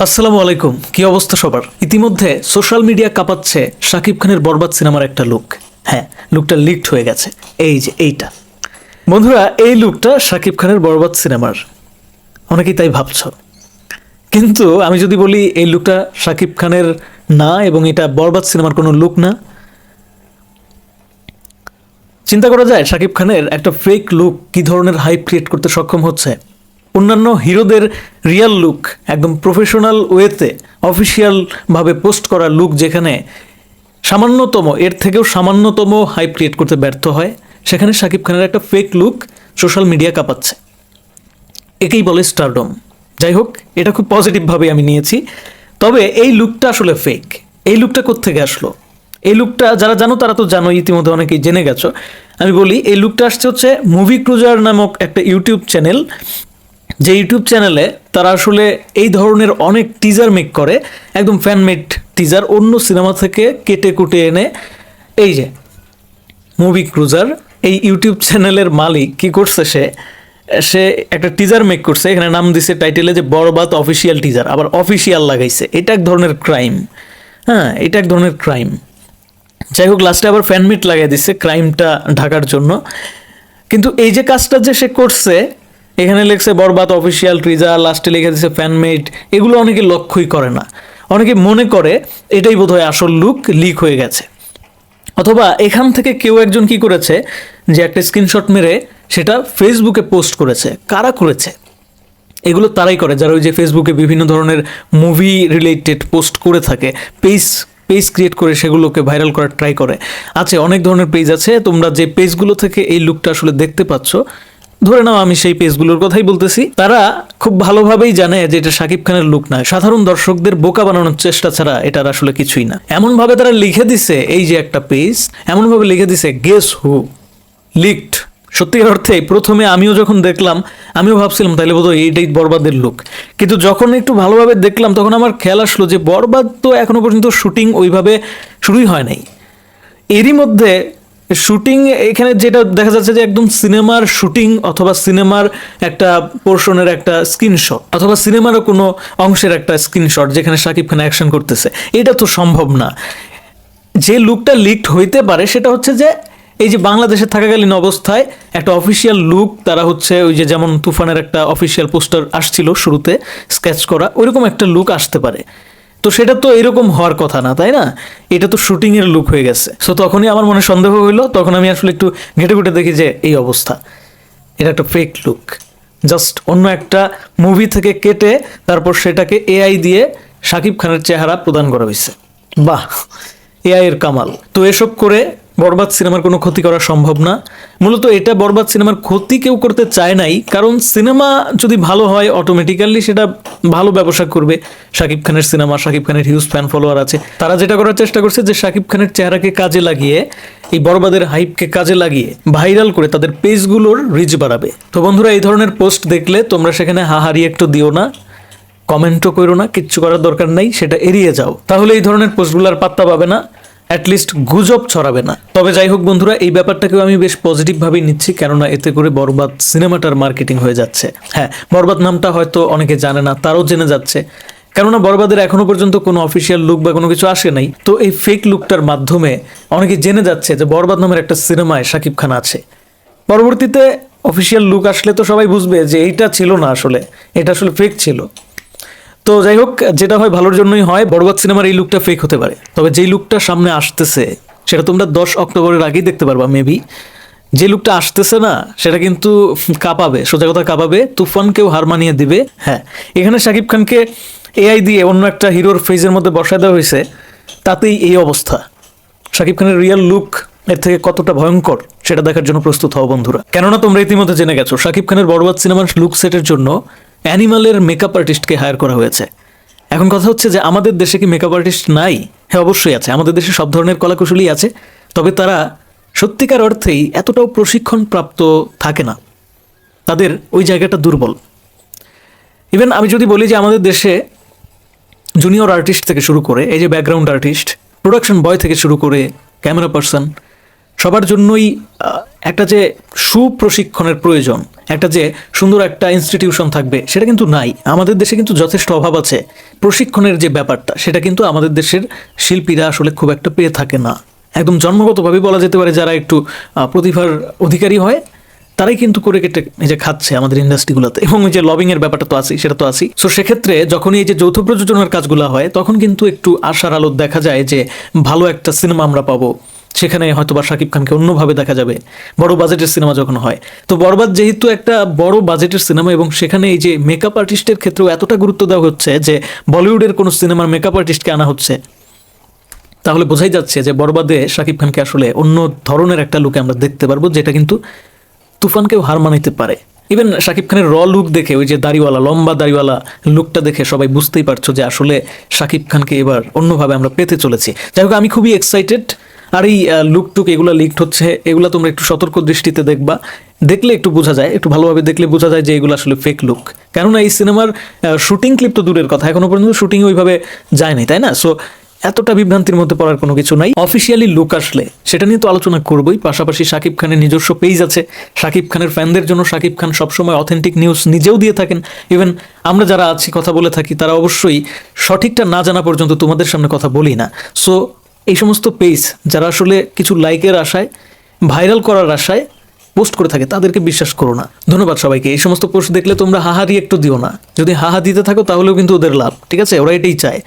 আসসালামু আলাইকুম, কি অবস্থা সবার? ইতিমধ্যে সোশ্যাল মিডিয়া কাঁপাচ্ছে শাকিব খানের বরবাদ সিনেমার একটা লুক। হ্যাঁ, লুকটা লিকড হয়ে গেছে। এই যে এইটা বন্ধুরা, এই লুকটা শাকিব খানের বরবাদ সিনেমার। অনেকেই তাই ভাবছ, কিন্তু আমি যদি বলি এই লুকটা শাকিব খানের না এবং এটা বরবাদ সিনেমার কোনো লুক না, চিন্তা করা যায় শাকিব খানের একটা ফেক লুক কি ধরনের হাইপ ক্রিয়েট করতে সক্ষম হচ্ছে। অন্যান্য হিরোদের রিয়াল লুক একদম প্রফেশনাল ওয়েতে অফিসিয়ালভাবে পোস্ট করা লুক যেখানে সামান্যতম এর থেকেও সামান্যতম হাইপ ক্রিয়েট করতে ব্যর্থ হয়, সেখানে শাকিব খানের একটা ফেক লুক সোশ্যাল মিডিয়া কাঁপাচ্ছে। একেই বলে স্টারডম। যাই হোক, এটা খুব পজিটিভভাবে আমি নিয়েছি। তবে এই লুকটা আসলে ফেক। এই লুকটা কোত্থেকে আসলো? এই লুকটা যারা জানো তারা তো জানো, ইতিমধ্যে অনেকেই জেনে গেছো। আমি বলি, এই লুকটা আসছে হচ্ছে মুভি ক্রুজার নামক একটা ইউটিউব চ্যানেল, যে ইউটিউব চ্যানেলে তারা আসলে এই ধরনের অনেক টিজার মেক করে, একদম ফ্যানমেড টিজার অন্য সিনেমা থেকে কেটে কুটে এনে। এই যে মুভি ক্রুজার, এই ইউটিউব চ্যানেলের মালিক কি করছে, সে একটা টিজার মেক করছে, এখানে নাম দিছে টাইটেলে যে বরবাদ অফিসিয়াল টিজার, আবার অফিসিয়াল লাগাইছে। এটা এক ধরনের ক্রাইম। হ্যাঁ, এটা এক ধরনের ক্রাইম। যাই হোক, লাস্টে আবার ফ্যানমেড লাগাই দিছে ক্রাইমটা ঢাকার জন্য। কিন্তু এই যে কাজটা যে সে করছে, এখানে লিখছে বরবাদ অফিসিয়াল টিজার, লাস্টে লিখে দিচ্ছে ফ্যানমেড, এগুলো অনেকে লক্ষ্যই করে না। অনেকে মনে করে এটাই বোধহয় আসল লুক, লিক হয়ে গেছে। অথবা এখান থেকে কেউ একজন কি করেছে, যে একটা স্ক্রিনশট মেরে সেটা ফেসবুকে পোস্ট করেছে। কারা করেছে? এগুলো তারাই করে যারা ওই যে ফেসবুকে বিভিন্ন ধরনের মুভি রিলেটেড পোস্ট করে থাকে, পেজ ক্রিয়েট করে সেগুলোকে ভাইরাল করার ট্রাই করে। আছে অনেক ধরনের পেজ আছে, তোমরা যে পেজগুলো থেকে এই লুকটা আসলে দেখতে পাচ্ছ, ধরে নাও আমি সেই পেজগুলোর কথাই বলতেছি। তারা খুব ভালোভাবেই জানে যে এটা শাকিব খানের লুক না, সাধারণ দর্শকদের বোকা বানানোর চেষ্টা ছাড়া এটার আসলে কিছুই না। এমনভাবে তারা লিখে দিছে, এই যে একটা পেজ এমনভাবে লিখে দিছে গেস হু লিকড। সত্যিকার অর্থে প্রথমে আমিও যখন দেখলাম, আমিও ভাবছিলাম তাহলে বোধহয় এইটাই বরবাদের লুক। কিন্তু যখন একটু ভালোভাবে দেখলাম, তখন আমার খেয়াল আসলো যে বরবাদ তো এখনো পর্যন্ত শুটিং ওইভাবে শুরুই হয় নাই। এরই মধ্যে শুটিং এখানে যেটা দেখা যাচ্ছে যে একদম সিনেমার শুটিং, অথবা সিনেমার একটা পোর্শনের একটা স্ক্রিনশট, অথবা সিনেমারও কোনো অংশের একটা স্ক্রিনশট যেখানে শাকিব খান অ্যাকশন করতেছে। এটা তো সম্ভব না। যে লুকটা লিকড হইতে পারে সেটা হচ্ছে যে এই যে বাংলাদেশে থাকাকালীন অবস্থায় একটা অফিসিয়াল লুক, তারা হচ্ছে ওই যে যেমন তুফানের একটা অফিসিয়াল পোস্টার আসছিল শুরুতে স্কেচ করা, ওইরকম একটা লুক আসতে পারে। তো সেটা তো এরকম হওয়ার কথা না, তাই না? এটা তো শুটিংয়ের লুক হয়ে গেছে। সো তখনই আমার মনে সন্দেহ হইলো, তখন আমি আসলে একটু ঘেটে ঘুটে দেখি যে এই অবস্থা, এটা একটা ফেক লুক। জাস্ট অন্য একটা মুভি থেকে কেটে তারপর সেটাকে এআই দিয়ে শাকিব খানের চেহারা প্রদান করা হয়েছে। বাহ, এআই এর কামাল। তো এসব করে বরবাদ সিনেমার কোনো ক্ষতি করা সম্ভব না। মূলত এটা বরবাদ সিনেমার ক্ষতি কেউ করতে চায় নাই, কারণ সিনেমা যদি ভালো হয় অটোমেটিক্যালি সেটা ভালো ব্যবসা করবে। শাকিব খানের সিনেমা, শাকিব খানের হিউজ ফ্যান ফলোয়ার আছে। তারা যেটা করার চেষ্টা করছে যে শাকিব খানের চেহারাকে কাজে লাগিয়ে, এই বরবাদের হাইপকে কাজে লাগিয়ে ভাইরাল করে তাদের পেজগুলোর রিচ বাড়াবে। তো বন্ধুরা, এই ধরনের পোস্ট দেখলে তোমরা সেখানে হাহারি একটু দিও না, কমেন্টও করো না, কিচ্ছু করার দরকার নাই, সেটা এড়িয়ে যাও। তাহলে এই ধরনের পোস্টগুলোর পাত্তা পাবে না, অ্যাটলিস্ট গুজব ছড়াবে না। তবে যাই হোক বন্ধুরা, এই ব্যাপারটাকেও আমি বেশ পজিটিভভাবেই নিচ্ছি, কেননা এতে করে বরবাদ সিনেমাটার মার্কেটিং হয়ে যাচ্ছে। হ্যাঁ, বরবাদ নামটা হয়তো অনেকে জানে না, তারও জেনে যাচ্ছে, কেননা বরবাদের এখনো পর্যন্ত কোনো অফিসিয়াল লুক বা কোনো কিছু আসে নাই। তো এই ফেক লুকটার মাধ্যমে অনেকে জেনে যাচ্ছে যে বরবাদ নামের একটা সিনেমায় শাকিব খান আছে। পরবর্তীতে অফিসিয়াল লুক আসলে তো সবাই বুঝবে যে এইটা ছিল না, আসলে এটা আসলে ফেক ছিল। তো যাই হোক, যেটা হয় ভালোর জন্যই হয়। বরবাদ সিনেমার এই লুকটা ফেক হতে পারে, তবে যেই লুকটা সামনে আসতেছে সেটা তোমরা 10 অক্টোবরের আগেই দেখতে পারবা মেবি। যে লুকটা আসতেছে না সেটা কিন্তু কাঁপাবে, সোজা কথা কাঁপাবে, তুফানকেও হার মানিয়ে দিবে। হ্যাঁ, এখানে শাকিব খানকে এআই দিয়ে অন্য একটা হিরোর ফেজের মধ্যে বসায় দেওয়া হয়েছে, তাতেই এই অবস্থা। শাকিব খানের রিয়েল লুক এর থেকে কতটা ভয়ঙ্কর সেটা দেখার জন্য প্রস্তুত হও বন্ধুরা। কেননা তোমরা ইতিমধ্যে জেনে গেছো শাকিব খানের বরবাদ সিনেমার লুক সেটের জন্য অ্যানিমালের মেকআপ আর্টিস্টকে হায়ার করা হয়েছে। এখন কথা হচ্ছে যে আমাদের দেশে কি মেকআপ আর্টিস্ট নাই? হ্যাঁ, অবশ্যই আছে। আমাদের দেশে সব ধরনের কলাকুশলী আছে, তবে তারা সত্যিকার অর্থেই এতটাও প্রশিক্ষণ প্রাপ্ত থাকে না, তাদের ওই জায়গাটা দুর্বল। ইভেন আমি যদি বলি যে আমাদের দেশে জুনিয়র আর্টিস্ট থেকে শুরু করে এই যে ব্যাকগ্রাউন্ড আর্টিস্ট, প্রোডাকশন বয় থেকে শুরু করে ক্যামেরা পার্সন, সবার জন্যই একটা যে সুপ্রশিক্ষণের প্রয়োজন, একটা যে সুন্দর একটা ইনস্টিটিউশন থাকবে, সেটা কিন্তু নাই। আমাদের দেশে কিন্তু যথেষ্ট অভাব আছে। প্রশিক্ষণের যে ব্যাপারটা, সেটা কিন্তু আমাদের দেশের শিল্পীরা আসলে খুব একটা পেয়ে থাকে না। একদম জন্মগতভাবে বলা যেতে পারে যারা একটু প্রতিভার অধিকারী হয়, তারাই কিন্তু করে কেটে এই যে খাচ্ছে আমাদের ইন্ডাস্ট্রিগুলোতে। এবং ওই যে লবিং এর ব্যাপারটা তো আছেই, সেটা তো আছেই। সো সেক্ষেত্রে যখনই এই যে যৌথ প্রযোজনার কাজগুলো হয়, তখন কিন্তু একটু আশার আলো দেখা যায় যে ভালো একটা সিনেমা আমরা পাবো। সেখানে হয়তো বা শাকিব খানকে অন্যভাবে দেখা যাবে বড় বাজেটের সিনেমা যখন হয়। তো বরবাদ যেহেতু একটা বড় বাজেটের সিনেমা, এবং সেখানে এই যে মেকআপ আর্টিস্টের ক্ষেত্রেও এতটা গুরুত্ব দেওয়া হচ্ছে যে বলিউডের কোনো সিনেমার মেকআপ আর্টিস্টকে আনা হচ্ছে, তাহলে বোঝাই যাচ্ছে যে বরবাদে শাকিব খানকে আসলে অন্য ধরনের একটা লুকে আমরা দেখতে পারবো, যেটা কিন্তু তুফানকেও হার মানাইতে পারে। ইভেন শাকিব খানের লুক দেখে, ওই যে দাড়িওয়ালা, লম্বা দাড়িওয়ালা লুকটা দেখে সবাই বুঝতেই পারছো যে আসলে শাকিব খানকে এবার অন্যভাবে আমরা পেতে চলেছি। যাই হোক, আমি খুবই এক্সাইটেড। আর এই লুক টুক এগুলো লিকড হচ্ছে, এগুলো তোমরা একটু সতর্ক দৃষ্টিতে দেখবা। দেখলে একটু বোঝা যায়, একটু ভালোভাবে দেখলে বোঝা যায় যে এগুলো আসলে ফেক লুক। কেননা এই সিনেমার শুটিং ক্লিপ তো দূরের কথা, এখনো পর্যন্ত শুটিং ওইভাবে যায়নি, তাই না? সো এতটা বিভ্রান্তির মধ্যে পড়ার কোনো কিছু নাই। অফিসিয়ালি লুক আসলে সেটা নিয়ে তো আলোচনা করবোই। পাশাপাশি শাকিব খানের নিজস্ব পেজ আছে, শাকিব খানের ফ্যানদের জন্য শাকিব খান সবসময় অথেন্টিক নিউজ নিজেও দিয়ে থাকেন। ইভেন আমরা যারা আছি কথা বলে থাকি, তারা অবশ্যই সঠিকটা না জানা পর্যন্ত তোমাদের সামনে কথা বলি না। সো এই সমস্ত পেজ যারা আসলে কিছু লাইকের আশায়, ভাইরাল করার আশায় পোস্ট করে থাকে, তাদেরকে বিশ্বাস করো না। ধন্যবাদ সবাইকে। এই সমস্ত পোস্ট দেখলে তোমরা হাহারি একটু দিও না। যদি হাহা দিতে থাকো তাহলেও কিন্তু ওদের লাভ, ঠিক আছে? ওরা এটাই চায়।